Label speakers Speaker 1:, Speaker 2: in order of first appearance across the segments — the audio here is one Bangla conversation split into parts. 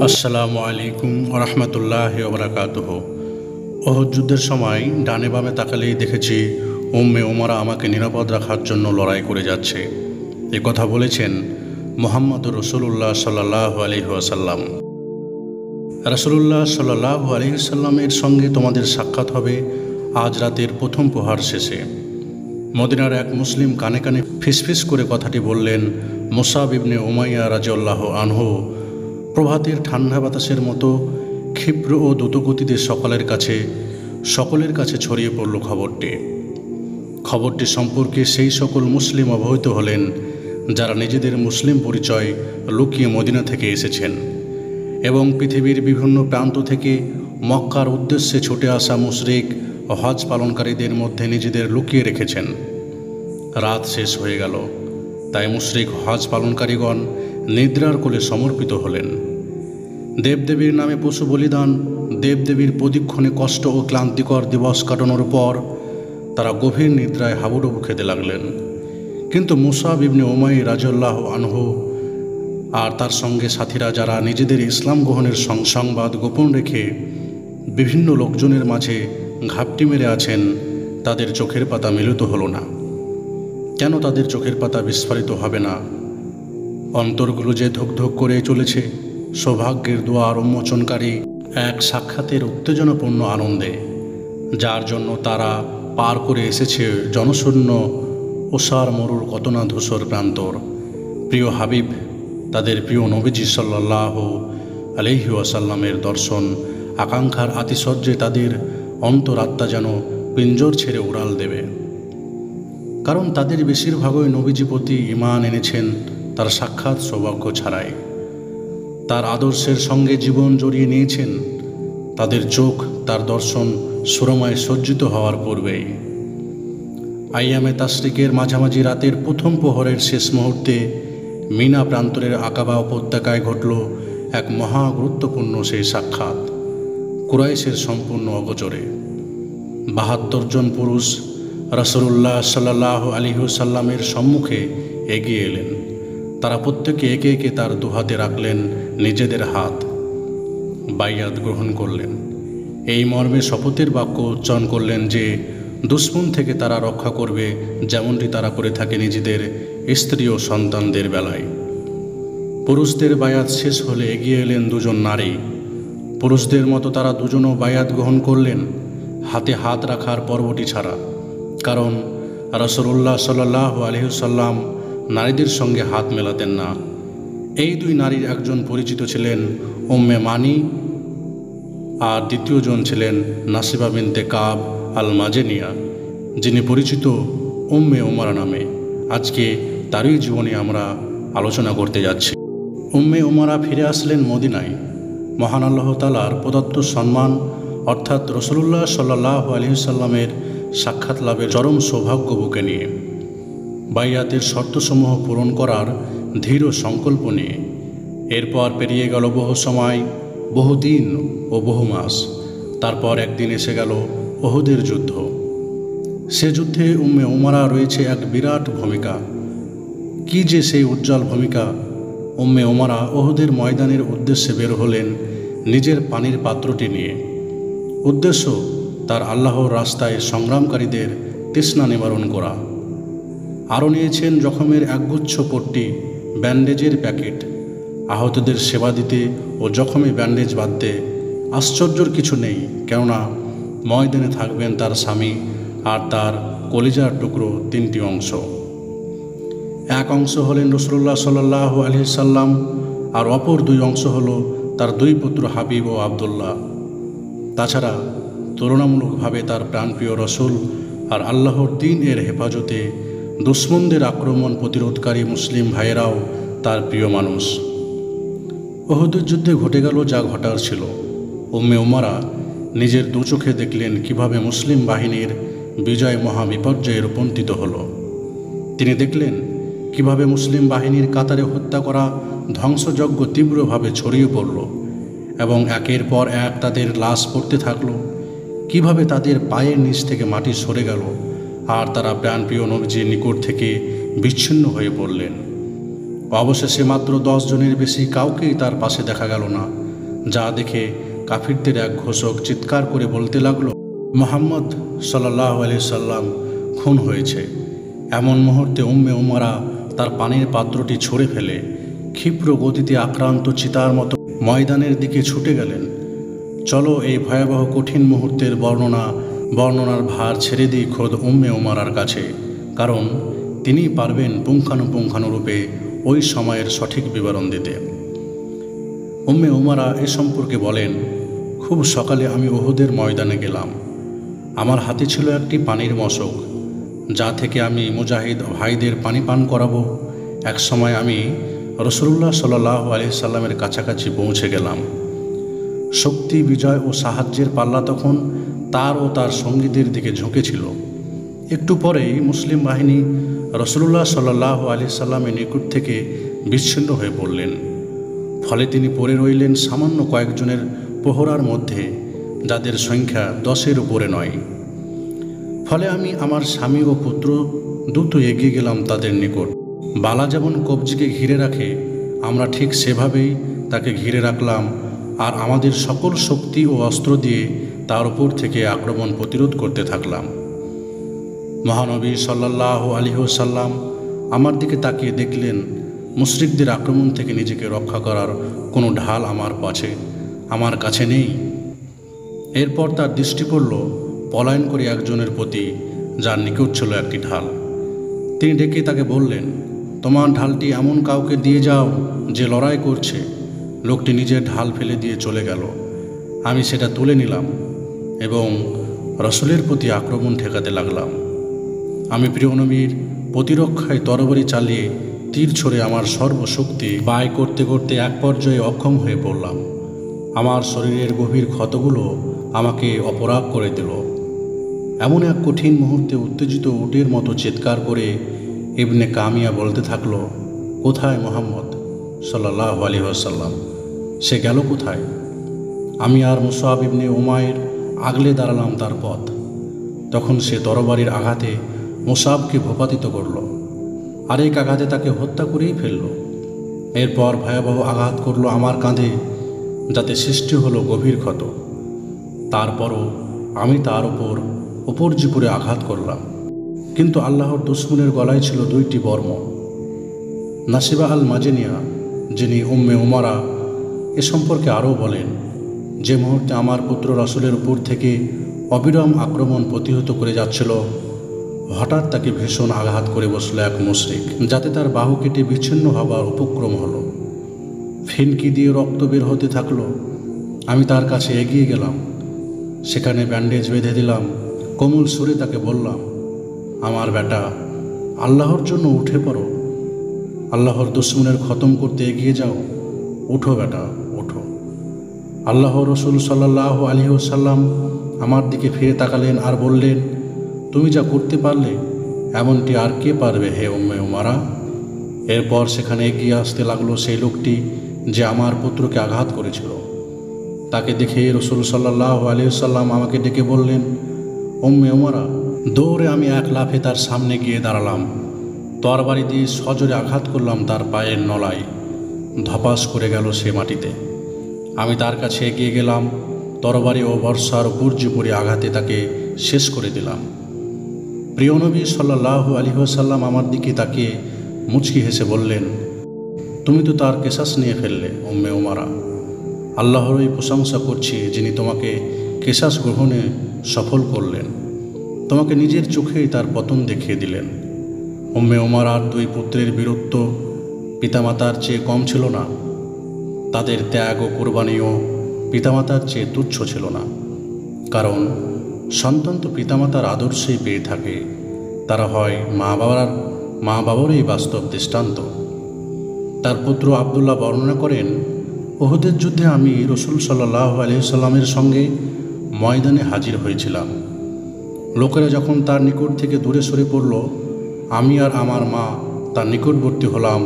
Speaker 1: আসসালামু আলাইকুম রহমতুল্লাহি ওয়া বারাকাতুহু। ওহদ যুদ্ধের সময় ডানে বামে তাকালেই দেখেছি উম্মে উমারা আমাকে নিরাপদ রাখার জন্য লড়াই করে যাচ্ছে। এ কথা বলেছেন মুহাম্মদুর রাসূলুল্লাহ সাল্লাল্লাহু আলাইহি ওয়াসাল্লাম। রাসূলুল্লাহ সাল্লাল্লাহু আলাইহি ওয়াসাল্লামের সঙ্গে তোমাদের সাক্ষাৎ হবে আজ রাতের প্রথম প্রহার শেষে। মদিনার এক মুসলিম কানে কানে ফিসফিস করে কথাটি বললেন, মুসাব ইবনে উমাইয়া রাদিয়াল্লাহু আনহু প্রভাতের ঠান্ডা বাতাসের মতো ক্ষিপ্র ও দ্রুতগতিতে সকলের কাছে ছড়িয়ে পড়ল খবরটি সম্পর্কে সেই সকল মুসলিম অবহিত হলেন যারা নিজেদের মুসলিম পরিচয় লুকিয়ে মদিনা থেকে এসেছেন এবং পৃথিবীর বিভিন্ন প্রান্ত থেকে মক্কার উদ্দেশ্যে ছুটে আসা মুশরিক ও হজ পালনকারীদের মধ্যে নিজেদের লুকিয়ে রেখেছেন। রাত শেষ হয়ে গেল, তাই মুশরিক হজ পালনকারীগণ নিদ্রার কোলে সমর্পিত হলেন। দেবদেবীর নামে পশু বলিদান, দেবদেবীর প্রদক্ষিণে কষ্ট ও ক্লান্তিকর দিবস কাটানোর পর তারা গভীর নিদ্রায় হাবুডুবু খেতে লাগলেন। কিন্তু মুসাব ইবনে উমাইয়া রাদিয়াল্লাহু আনহু আর তার সঙ্গে সাথীরা যারা নিজেদের ইসলাম গ্রহণের সংবাদ গোপন রেখে বিভিন্ন লোকজনের মাঝে ঘাপটি মেরে আছেন, তাদের চোখের পাতা মিলিত হলো না। কেন তাদের চোখের পাতা বিস্ফারিত হবে না? অন্তরগুলো যে ধুকধুক করে চলেছে সৌভাগ্যের দুয়ার উন্মোচনকারী এক সাক্ষাতের উত্তেজনাপূর্ণ আনন্দে, যার জন্য তারা পার করে এসেছে জনশূন্য ওসার মরুর কত না ধূসর প্রান্তর। প্রিয় হাবিব, তাদের প্রিয় নবীজি সাল্লাল্লাহু আলাইহি ওয়াসাল্লামের দর্শন আকাঙ্ক্ষার আতিশয্যে তাদের অন্তরাত্মা যেন পিঞ্জর ছেড়ে উড়াল দেবে। কারণ তাদের বেশিরভাগই নবীজি প্রতি ঈমান এনেছেন তার সাক্ষাৎ সৌভাগ্য ছাড়াই। তার আদর্শের সঙ্গে জীবন জড়িয়ে নিয়েছেন। তাদের চোখ তার দর্শন সুরমায় সজ্জিত হওয়ার পূর্বেই আইয়ামে তাশরিকের মাঝামাঝি রাতের প্রথম প্রহরের শেষ মুহূর্তে মিনা প্রান্তরের আকাবা উপত্যকায় ঘটল এক মহা গুরুত্বপূর্ণ সেই সাক্ষাৎ। কুরাইশের সম্পূর্ণ অগোচরে ৭২ জন পুরুষ রাসূলুল্লাহ সাল্লাল্লাহু আলাইহি ওয়াসাল্লামের সম্মুখে এগিয়ে এলেন। তারা প্রত্যেকে একে একে তার দুহাতে রাখলেন নিজেদের হাত, বাইয়াত গ্রহণ করলেন। এই মর্মে শপথের বাক্য উচ্চারণ করলেন যে দুশমন থেকে তারা রক্ষা করবে, যেমনটি তারা করে থাকে নিজেদের স্ত্রী ও সন্তানদের বেলায়। পুরুষদের বায়াত শেষ হলে এগিয়ে এলেন দুজন নারী। পুরুষদের মতো তারা দুজনও বায়াত গ্রহণ করলেন, হাতে হাত রাখার পর্বটি ছাড়া। কারণ রাসূলুল্লাহ সাল্লাল্লাহু আলাইহি ওয়াসাল্লাম নারীদের সঙ্গে হাত মেলাতেন না। এই দুই নারীর একজন পরিচিত ছিলেন উম্মে মানি আর দ্বিতীয়জন ছিলেন নাসিবা বিনতে কাব আল মাজেনিয়া, যিনি পরিচিত উম্মে উমারা নামে। আজকে তারই জীবনে আমরা আলোচনা করতে যাচ্ছি। উম্মে উমারা ফিরে আসলেন মদিনায় মহান আল্লাহ তাআলার প্রদত্ত সম্মান অর্থাৎ রাসূলুল্লাহ সাল্লাল্লাহু আলাইহি ওয়াসাল্লামের সাক্ষাৎ লাভের চরম সৌভাগ্য বুকে নিয়ে, বাইয়াতের শর্তসমূহ পূরণ করার দৃঢ় সংকল্প নিয়ে। এরপর পেরিয়ে গেল বহু সময়, বহু দিন ও বহু মাস। তারপর একদিন এসে গেল ওহদের যুদ্ধ। সে যুদ্ধে উম্মে উমারা রয়েছে এক বিরাট ভূমিকা। কি যে সেই উজ্জ্বল ভূমিকা! উম্মে উমারা ওহদের ময়দানের উদ্দেশ্যে বের হলেন নিজের পানির পাত্রটি নিয়ে। উদ্দেশ্য তার আল্লাহর রাস্তায় সংগ্রামকারীদের তৃষ্ণা নিবারণ করা। আরও নিয়েছেন জখমের একগুচ্ছ পট্টি, ব্যান্ডেজের প্যাকেট। আহতদের সেবা দিতে ও জখমে ব্যান্ডেজ বাঁধতে আশ্চর্যর কিছু নেই, কেননা ময়দানে থাকবেন তার স্বামী আর তার কলিজার টুকরো তিনটি অংশ। এক অংশ হলেন রাসূলুল্লাহ সাল্লাল্লাহু আলাইহি ওয়াসাল্লাম, আর অপর দুই অংশ হল তার দুই পুত্র হাবিব ও আবদুল্লাহ। তাছাড়া তুলনামূলকভাবে তার প্রাণপ্রিয় রসূল আর আল্লাহর দ্বীন এর হেফাজতে দুশমনদের আক্রমণ প্রতিরোধকারী মুসলিম ভাইয়েরাও তার প্রিয় মানুষ। ওহদের যুদ্ধে ঘটে গেল যা ঘটার ছিল। উম্মে উমারা নিজের দু চোখে দেখলেন কিভাবে মুসলিম বাহিনীর বিজয় মহাবিপর্যয়ে রূপান্তরিত হলো। তিনি দেখলেন কিভাবে মুসলিম বাহিনীর কাতারে হত্যা করা ধ্বংসযজ্ঞ তীব্রভাবে ছড়িয়ে পড়ল এবং একের পর এক তাদের লাশ পড়তে থাকলো। কিভাবে তাদের পায়ের নিচ থেকে মাটি সরে গেল আর তারা প্রাণপ্রিয় নবীজির নিকট থেকে বিচ্ছিন্ন হয়ে পড়লেন। অবশেষে মাত্র 10 জনের বেশি কাউকেই তার পাশে দেখা গেল না। যা দেখে কাফিরদের এক ঘোষক চিৎকার করে বলতে লাগলো, মুহাম্মদ সাল্লাল্লাহু আলাইহি সাল্লাম খুন হয়েছে। এমন মুহূর্তে উম্মে উমারা তার পানির পাত্রটি ছুঁড়ে ফেলে ক্ষিপ্র গতিতে আক্রান্ত চিতার মতো ময়দানের দিকে ছুটে গেলেন। চলো এই ভয়াবহ কঠিন মুহূর্তের বর্ণনার ভার ছেড়ে দিই খোদ উম্মে উমারার কাছে, কারণ তিনিই পারবেন পুঙ্খানুপুঙ্খানুরূপে ওই সময়ের সঠিক বিবরণ দিতে। উম্মে উমারা এ সম্পর্কে বলেন, খুব সকালে আমি উহুদের ময়দানে গেলাম। আমার হাতে ছিল একটি পানির মশক, যা থেকে আমি মুজাহিদ ভাইদের পানি পান করাবো। এক সময় আমি রাসূলুল্লাহ সাল্লাল্লাহু আলাইহি সাল্লামের কাছাকাছি পৌঁছে গেলাম। শক্তি, বিজয় ও সাহায্যের পাল্লা তখন তার ও তার সঙ্গীদের দিকে ঝুঁকেছিল। একটু পরেই মুসলিম বাহিনী রাসূলুল্লাহ সাল্লাল্লাহু আলাইহি সাল্লামের নিকট থেকে বিচ্ছিন্ন হয়ে পড়লেন। ফলে তিনি পড়ে রইলেন সামান্য কয়েকজনের প্রহরার মধ্যে, যাদের সংখ্যা 10-এর উপরে নয়। ফলে আমি আমার স্বামী ও পুত্র দ্রুত এগিয়ে গেলাম তাদের নিকট। বালা যেমন কবজিকে ঘিরে রাখে, আমরা ঠিক সেভাবেই তাকে ঘিরে রাখলাম, আর আমাদের সকল শক্তি ও অস্ত্র দিয়ে তার উপর থেকে আক্রমণ প্রতিরোধ করতে থাকলাম। মহানবী সাল্লাল্লাহু আলাইহি ওয়াসাল্লাম আমার দিকে তাকিয়ে দেখলেন, মুশরিকদের আক্রমণ থেকে নিজেকে রক্ষা করার কোনো ঢাল আমার কাছে নেই। এরপর তার দৃষ্টি পড়ল পলায়ন করে একজনের প্রতি, যার নিকট ছিল একটি ঢাল। তিনি ডেকে তাকে বললেন, তোমার ঢালটি এমন কাউকে দিয়ে যাও যে লড়াই করছে। লোকটি নিজের ঢাল ফেলে দিয়ে চলে গেল। আমি সেটা তুলে নিলাম এবং রাসূলের প্রতি আক্রমণ ঠেকাতে লাগলাম। আমি প্রিয় নবীর প্রতিরক্ষায় তরবারি চালিয়ে তীর ছড়ে আমার সর্বশক্তি ব্যয় করতে করতে এক পর্যায়ে অক্ষম হয়ে পড়লাম। আমার শরীরের গভীর ক্ষতগুলো আমাকে অপরাগ করে দিল। এমন এক কঠিন মুহূর্তে উত্তেজিত উটের মতো চিৎকার করে ইবনে কামিয়া বলতে থাকলো, কোথায় মুহাম্মদ সাল্লাল্লাহু আলাইহি ওয়াসাল্লাম? সে গেল কোথায়? আমি আর মুসআব ইবনে উমাইর আগলে দাঁড়ালাম তার পথ। তখন সে তরবারির আঘাতে মুসআবকে ভূপাতিত করল, আরেক আঘাতে তাকে হত্যা করেই ফেলল। এরপর ভয়াবহ আঘাত করল আমার কাঁধে, যাতে সৃষ্টি হলো গভীর ক্ষত। তারপরও আমি তার উপর করে আঘাত করলাম, কিন্তু আল্লাহর দুশমনের গলায় ছিল 2টি বর্ম। নাসিবা আল মাজেনিয়া, যিনি উম্মে উমারা, এ সম্পর্কে আরও বলেন, যে মুহূর্তে আমার পুত্র রাসূলের উপর থেকে অবিরাম আক্রমণ প্রতিহত করে যাচ্ছিল, হঠাৎ তাকে ভীষণ আঘাত করে বসল এক মুশরিক, যাতে তার বাহু কেটে বিচ্ছিন্ন হবার উপক্রম হলো। ফিনকি দিয়ে রক্ত বের হতে থাকলো। আমি তার কাছে এগিয়ে গেলাম, সেখানে ব্যান্ডেজ বেঁধে দিলাম। কোমল সুরে তাকে বললাম, আমার বেটা, আল্লাহর জন্য উঠে পড়ো, আল্লাহর দুশমনের খতম করতে এগিয়ে যাও। উঠো বেটা, উঠো। আল্লাহ রাসূল সাল্লাল্লাহু আলাইহি ওয়াসাল্লাম আমার দিকে ফিরে তাকালেন আর বললেন, তুমি যা করতে পারলে, এমনটি আর কে পারবে হে উম্মে উমারা? এরপর সেখানে এগিয়ে আসতে লাগলো সেই লোকটি যে আমার পুত্রকে আঘাত করেছিল। তাকে দেখে রাসূল সাল্লাল্লাহু আলাইহি ওয়াসাল্লাম আমাকে ডেকে বললেন, উম্মে উমারা। দৌড়ে আমি এক লাফে তার সামনে গিয়ে দাঁড়ালাম। তরবারি দিয়ে সজোরে আঘাত করলাম তার পায়ের নলায়। ধপাস করে গেল সে মাটিতে। আমি তার কাছে এগিয়ে গেলাম, তরবারি ও বর্ষার উপর্যুপরি আঘাতে তাকে শেষ করে দিলাম। প্রিয় নবী সাল্লাল্লাহু আলাইহি ওয়াসাল্লাম আমার দিকে তাকিয়ে মুচকি হেসে বললেন, তুমি তো তার কেসাস নিয়ে ফেললে উম্মে উমারা। আল্লাহরই প্রশংসা করছি, যিনি তোমাকে কেসাস গ্রহণে সফল করলেন, তোমাকে নিজের চোখেই তার পতন দেখিয়ে দিলেন। উম্মে উমারার 2 পুত্রের বীরত্ব পিতামাতার চেয়ে কম ছিল না। তাদের ত্যাগ ও কোরবানিও পিতামাতার চেয়ে তুচ্ছ ছিল না, কারণ সন্তান তো পিতামাতার আদর্শেই পেয়ে থাকে। তারা হয় মা বাবারই বাস্তব দৃষ্টান্ত। তার পুত্র আব্দুল্লাহ বর্ণনা করেন, উহুদের যুদ্ধে আমি রাসূল সাল্লাল্লাহু আলাইহি ওয়াসাল্লামের সঙ্গে ময়দানে হাজির হয়েছিলাম। লোকেরা যখন তার নিকট থেকে দূরে সরে পড়ল, আমি আর আমার মা তার নিকটবর্তী হলাম,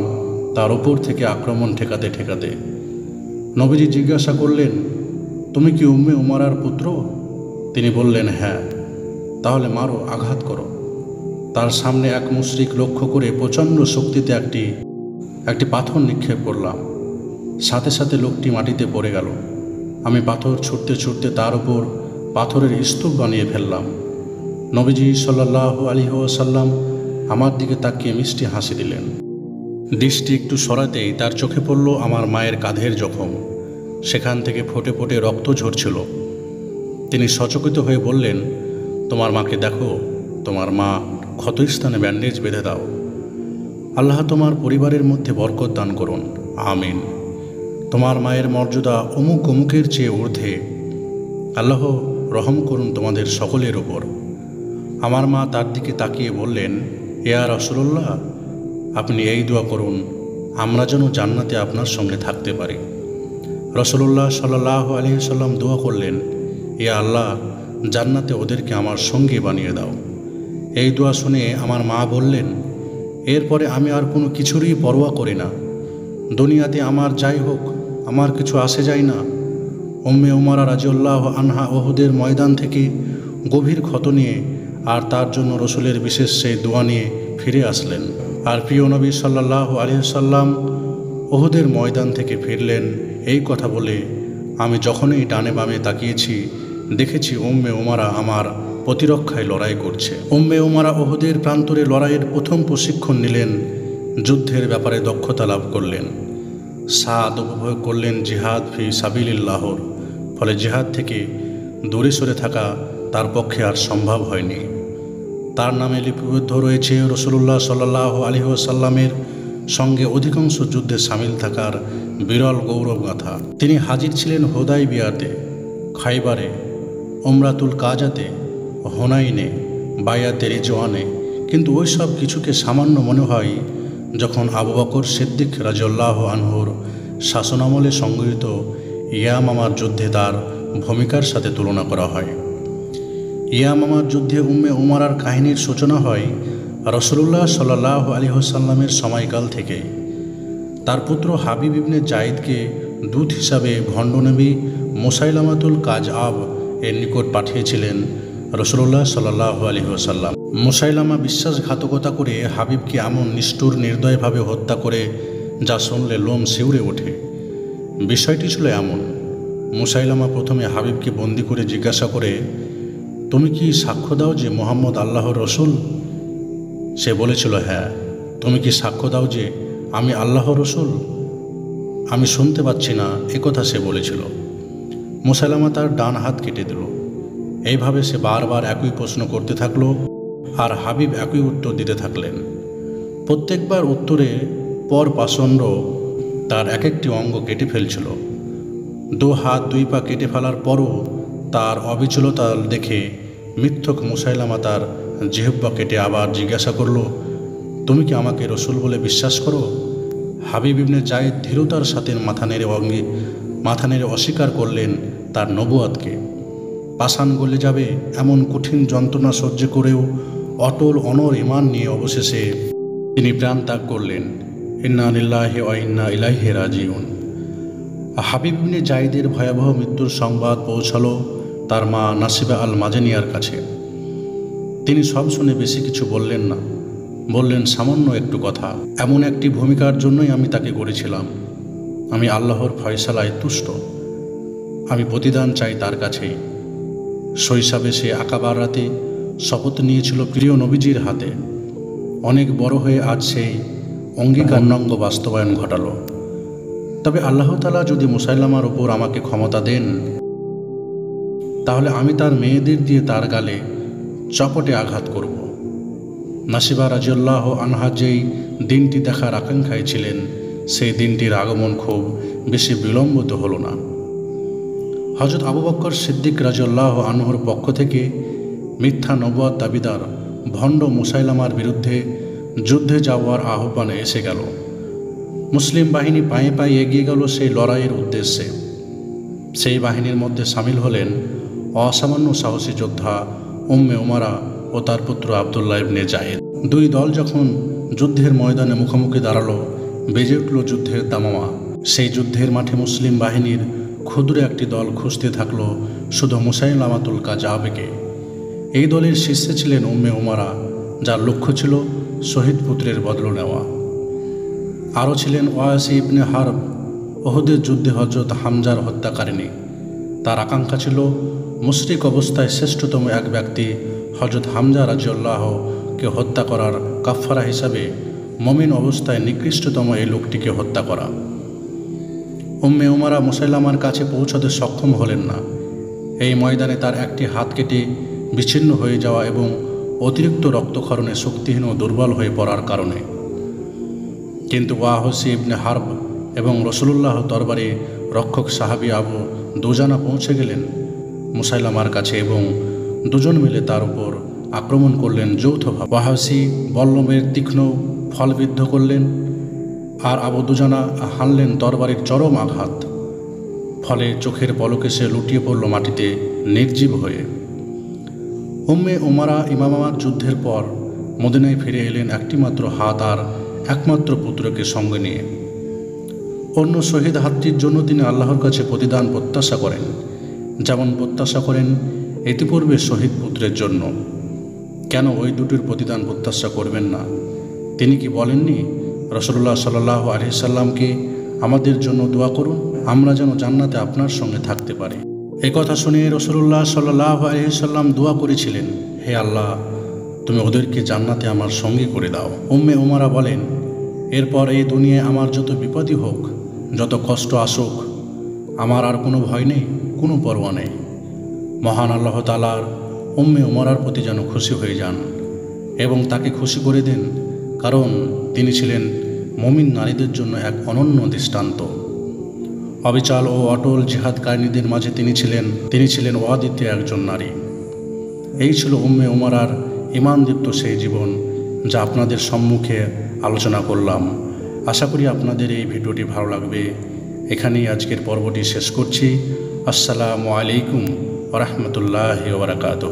Speaker 1: তার উপর থেকে আক্রমণ ঠেকাতে ঠেকাতে। নবীজি জিজ্ঞাসা করলেন, তুমি কি উম্মে উমারার পুত্র? তিনি বললেন, হ্যাঁ। তাহলে মারো, আঘাত করো। তার সামনে এক মুশরিক লক্ষ্য করে প্রচণ্ড শক্তিতে একটি পাথর নিক্ষেপ করলাম। সাথে সাথে লোকটি মাটিতে পড়ে গেল। আমি পাথর ছুটতে ছুটতে তার উপর পাথরের স্তূপ বানিয়ে ফেললাম। নবীজি সাল্লাল্লাহু আলাইহি ওয়াসাল্লাম আমার দিকে তাকিয়ে মিষ্টি হাসি দিলেন। দৃষ্টি একটু সরাতেই তার চোখে পড়ল আমার মায়ের কাঁধের জখম। সেখান থেকে ফোটে ফোটে রক্ত ঝরছিল। তিনি সচকিত হয়ে বললেন, তোমার মাকে দেখো, তোমার মা ক্ষতস্থানে ব্যান্ডেজ বেঁধে দাও। আল্লাহ তোমার পরিবারের মধ্যে বরকত দান করুন, আমিন। তোমার মায়ের মর্যাদা অমুক অমুকের চেয়ে ঊর্ধ্বে। আল্লাহ রহম করুন তোমাদের সকলের ওপর। আমার মা তার দিকে তাকিয়ে বললেন, ইয়া রাসূলুল্লাহ, আপনি এই দোয়া করুন আমরা যেন জান্নাতে আপনার সঙ্গে থাকতে পারি। রাসূলুল্লাহ সাল্লাল্লাহু আলাইহি ওয়াসাল্লাম দোয়া করলেন, ইয়া আল্লাহ, জান্নাতে ওদেরকে আমার সঙ্গে বানিয়ে দাও। এই দোয়া শুনে আমার মা বললেন, এরপরে আমি আর কোনো কিছুরই পরোয়া করি না। দুনিয়াতে আমার যাই হোক, আমার কিছু আসে যায় না। উম্মে উমারা রাদিয়াল্লাহু আনহা উহুদের ময়দান থেকে গভীর ক্ষত নিয়ে আর তার জন্য রসুলের বিশেষ সেই দোয়া নিয়ে ফিরে আসলেন। আর প্রিয় নবী সাল্লাল্লাহু আলাইহি ওয়াসাল্লাম উহুদের ময়দান থেকে ফিরলেন এই কথা বলে, আমি যখনই ডানে বামে তাকিয়েছি দেখেছি উম্মে উমারা আমার প্রতিরক্ষায় লড়াই করছে। উম্মে উমারা উহুদের প্রান্তরে লড়াইয়ের প্রথম প্রশিক্ষণ নিলেন, যুদ্ধের ব্যাপারে দক্ষতা লাভ করলেন। সাদ উপভোগ করলেন জিহাদ ফি সাবিলিল্লাহর। ফলে জিহাদ থেকে দূরে সরে থাকা তার পক্ষে আর সম্ভব হয়নি। তার নামে লিপিবদ্ধ রয়েছে রাসূলুল্লাহ সাল্লাল্লাহু আলাইহি ওয়াসাল্লামের সঙ্গে অধিকাংশ যুদ্ধে সামিল থাকার বিরল গৌরব গাথা। তিনি হাজির ছিলেন হুদায়বিয়াতে, খাইবারে, উমরাতুল কাজাতে, হুনাইনে, বায়াতে রিজওয়ানে। কিন্তু ওই সব কিছুকে সামান্য মনে হয় যখন আবু বকর সিদ্দিক রাদিয়াল্লাহু আনহুর শাসনামলে সংগঠিত ইয়ামামার যুদ্ধে তার ভূমিকার সাথে তুলনা করা হয়। ইয়ামামার যুদ্ধে উম্মে উমারার কাহিনীর সূচনা হয় রাসূলুল্লাহ সাল্লাল্লাহু আলাইহি ওয়াসাল্লামের সময়কাল থেকে। তার পুত্র হাবিব ইবনে জায়েদকে দূত হিসাবে ভণ্ড নবী মুসাইলামাতুল কাযআব এর নিকট পাঠিয়েছিলেন রাসূলুল্লাহ সাল্লাল্লাহু আলাইহি ওয়াসাল্লাম। মুসাইলামা বিশ্বাসঘাতকতা করে হাবিবকে এমন নিষ্ঠুর নির্দয়ভাবে হত্যা করে যা শুনলে লোম শিউরে ওঠে। বিষয়টি ছিল এমন, মুসাইলামা প্রথমে হাবিবকে বন্দি করে জিজ্ঞাসা করে, তুমি কি সাক্ষ্য দাও যে মুহাম্মদ আল্লাহর রসুল? সে বলেছিল, হ্যাঁ। তুমি কি সাক্ষ্য দাও যে আমি আল্লাহর রসুল? আমি শুনতে পাচ্ছি না, একথা সে বলেছিল। মুসাইলামা তার ডান হাত কেটে দিল। এইভাবে সে বারবার একই প্রশ্ন করতে থাকলো আর হাবিব একই উত্তর দিতে থাকলেন। প্রত্যেকবার উত্তরে পর পাষণ্ড তার এক একটি অঙ্গ কেটে ফেলছিল। 2 হাত 2 পা কেটে ফেলার পরও তার অবিচলতা দেখে মিথ্যক মুসাইলামা তার জিহ্বা কেটে আবার জিজ্ঞাসা করল, তুমি কি আমাকে রসুল বলে বিশ্বাস করো? হাবিব ইবনে জায়েদ ধীরতার সাথে মাথা নেড়ে অস্বীকার করলেন তার নবুয়াতকে। পাষাণ গলে যাবে এমন কঠিন যন্ত্রণা সহ্য করেও অটল অনর ঈমান নিয়ে অবশেষে তিনি প্রাণ ত্যাগ করলেন। ইন্না লিল্লাহি ওয়া ইন্না ইলাইহি রাজিউন। হাবিব ইবনে জায়েদের ভয়াবহ মৃত্যুর সংবাদ পৌঁছালো তার মা নাসিবা আল মাজেনিয়ার কাছে। তিনি সব শুনে বেশি কিছু বললেন না, বললেন সামান্য একটু কথা। এমন একটি ভূমিকার জন্যই আমি তাকে গড়েছিলাম। আমি আল্লাহর ফয়সালায় তুষ্ট। আমি প্রতিদান চাই তার কাছেই। শৈশবে সে আকাবার রাতে শপথ নিয়েছিল প্রিয় নবীজির হাতে। অনেক বড় হয়ে আজ সেই অঙ্গীকারাঙ্গ বাস্তবায়ন ঘটালো। তবে আল্লাহ তাআলা যদি মুসাইলামার উপর আমাকে ক্ষমতা দেন, তাহলে আমি তার মেয়েদের দিয়ে তার গালে চপটে আঘাত করব। নাসিবা রাদিয়াল্লাহু আনহা যেই দিনটি দেখার আকাঙ্ক্ষায় ছিলেন, সেই দিনটির আগমন খুব বেশি বিলম্বিত হলো না। হযরত আবু বকর সিদ্দিক রাদিয়াল্লাহু আনহুর পক্ষ থেকে মিথ্যা নবুয়ত দাবিদার ভণ্ড মুসাইলামার বিরুদ্ধে যুদ্ধে যাওয়ার আহ্বানে এসে গেল। মুসলিম বাহিনী পায়ে পায়ে এগিয়ে গেল সেই লড়াইয়ের উদ্দেশ্যে। সেই বাহিনীর মধ্যে সামিল হলেন অসামান্য সাহসী যোদ্ধা উম্মে উমারা ও তার পুত্র আবদুল্লাহ ইবনে জায়েদ। 2 দল যখন যুদ্ধের ময়দানে মুখোমুখি দাঁড়ালো, বেজে উঠল যুদ্ধের দামামা। সেই যুদ্ধের মাঠে মুসলিম বাহিনীর ক্ষুদ্র একটি দল খুঁজতে থাকলো শুধু মুসাইলামাতুল কাযআবকে। এই দলের শীর্ষে ছিলেন উম্মে উমারা, যার লক্ষ্য ছিল শহীদ পুত্রের বদল নেওয়া। আরও ছিলেন ওয়াসি ইবনে হারব, উহুদের যুদ্ধে হযরত হামজার হত্যাকারিণী। তার আকাঙ্ক্ষা ছিল মুশরিক অবস্থায় শ্রেষ্ঠতম এক ব্যক্তি হযরত হামজা রাদিয়াল্লাহুকে হত্যা করার কাফফারা হিসাবে মুমিন অবস্থায় নিকৃষ্টতম এই লোকটিকে হত্যা করা। উম্মে উমারা মুসাইলামার কাছে পৌঁছাতে সক্ষম হলেন না। এই ময়দানে তার একটি হাত কেটে বিচ্ছিন্ন হয়ে যাওয়া এবং অতিরিক্ত রক্তক্ষরণে শক্তিহীন ও দুর্বল হয়ে পড়ার কারণে। কিন্তু ওয়াহশী ইবনে হারব এবং রাসূলুল্লাহ দরবারে রক্ষক সাহাবী আবু দুজানা পৌঁছে গেলেন মুসাইলামার কাছে এবং দুজন মিলে তার উপর আক্রমণ করলেন যৌথভাবে। ওয়াহশী বল্লমের তীক্ষ্ণ ফলবিদ্ধ করলেন আর আবু দুজানা হানলেন তরবারির চরম আঘাত। ফলে চোখের পলকে সে লুটিয়ে পড়ল মাটিতে নির্জীব হয়ে। উম্মে উমারা ইমামার যুদ্ধের পর মদিনায় ফিরে এলেন একটিমাত্র হাত আর একমাত্র পুত্রকে সঙ্গে নিয়ে। অন্য শহীদ হাতটির জন্য তিনি আল্লাহর কাছে প্রতিদান প্রত্যাশা করেন, যেমন প্রত্যাশা করেন ইতিপূর্বে শহীদ পুত্রের জন্য। কেন ওই দুটির প্রতিদান প্রত্যাশা করবেন না? তিনি কি বলেননি রাসূলুল্লাহ সাল্লাল্লাহু আলাইহি সাল্লামকে আমাদের জন্য দোয়া করুন, আমরা যেন জান্নাতে আপনার সঙ্গে থাকতে পারি? এই কথা শুনে রাসূলুল্লাহ সাল্লাল্লাহু আলাইহি সাল্লাম দোয়া করেছিলেন, হে আল্লাহ, তুমি ওদেরকে জান্নাতে আমার সঙ্গী করে দাও। উম্মে উমারা বলেন, এরপর এই দুনিয়ায় আমার যত বিপদই হোক, যত কষ্ট আসুক, আমার আর কোনো ভয় নেই, কোনো পরোয়া নেই। মহান আল্লাহ তাআলার উম্মে উমারার প্রতি যেন খুশি হয়ে যান এবং তাকে খুশি করে দেন, কারণ তিনি ছিলেন মুমিন নারীদের জন্য এক অনন্য দৃষ্টান্ত। অবিচল ও অটল জিহাদকারিণীদের মাঝে তিনি ছিলেন অদ্বিতীয় একজন নারী। এই ছিল উম্মে উমারার ঈমানদীপ্ত সেই জীবন, যা আপনাদের সম্মুখে আলোচনা করলাম। আশা করি আপনাদের এই ভিডিওটি ভালো লাগবে। এখানেই আজকের পর্বটি শেষ করছি। আসসালামু আলাইকুম ওয়া রাহমাতুল্লাহি ওয়া বারাকাতুহু।